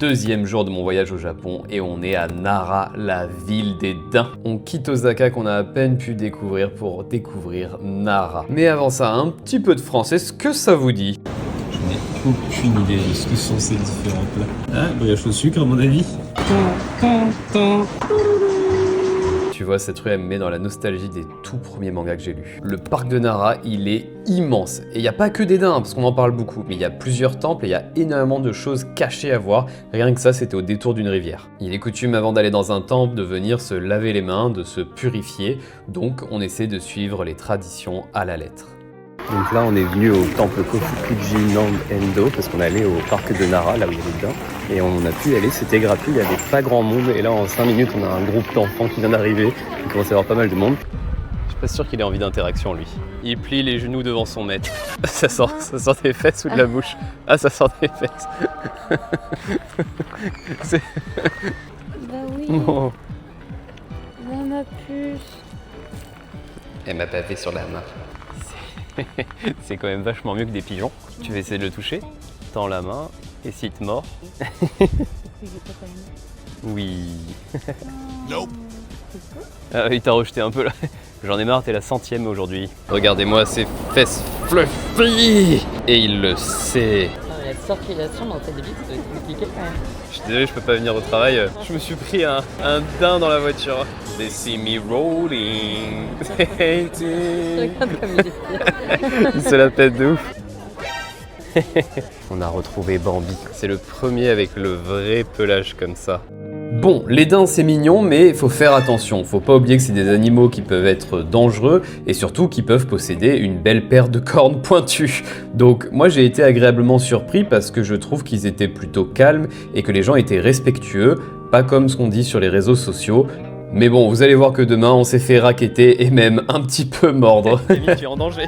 Deuxième jour de mon voyage au Japon et on est à Nara, la ville des daims. On quitte Osaka qu'on a à peine pu découvrir pour découvrir Nara. Mais avant ça, un petit peu de français, est-ce que ça vous dit? Je n'ai aucune idée de ce que sont ces différents plats. Ah, brioche au sucre à mon avis. Tu vois, cette rue, elle me met dans la nostalgie des tout premiers mangas que j'ai lus. Le parc de Nara, il est immense. Et il n'y a pas que des daims, parce qu'on en parle beaucoup, mais il y a plusieurs temples et il y a énormément de choses cachées à voir. Rien que ça, c'était au détour d'une rivière. Il est coutume, avant d'aller dans un temple, de venir se laver les mains, de se purifier. Donc, on essaie de suivre les traditions à la lettre. Donc là, on est venu au temple Kofukuji Nand Endo parce qu'on allait au parc de Nara, là où il y avait des daims. Et on a pu y aller, c'était gratuit, il n'y avait pas grand monde. Et là, en 5 minutes, on a un groupe d'enfants qui vient d'arriver. Il commence à y avoir pas mal de monde. Je suis pas sûr qu'il ait envie d'interaction, lui. Il plie les genoux devant son maître. Ça sort des fesses ou de la bouche? Ah, ça sort des fesses. C'est... Bah oui. Oh. Bah ma puce. Elle m'a pavé sur la main. C'est quand même vachement mieux que des pigeons. Tu vas essayer de le toucher. Tends la main. Et s'il te mord. Oui. Nope. Ah, il t'a rejeté un peu là. J'en ai marre, t'es la 100e aujourd'hui. Regardez-moi ces fesses fluffy. Et il le sait. La circulation dans cette ville, ça va être compliqué quand même. Je suis désolé, je peux pas venir au travail. Je me suis pris un daim dans la voiture. They see me rolling. C'est la tête de ouf. On a retrouvé Bambi. C'est le premier avec le vrai pelage comme ça. Bon, les daims c'est mignon, mais il faut faire attention. Faut pas oublier que c'est des animaux qui peuvent être dangereux et surtout qui peuvent posséder une belle paire de cornes pointues. Donc moi j'ai été agréablement surpris parce que je trouve qu'ils étaient plutôt calmes et que les gens étaient respectueux, pas comme ce qu'on dit sur les réseaux sociaux. Mais bon, vous allez voir que demain on s'est fait racketter et même un petit peu mordre. Camille, tu es en danger.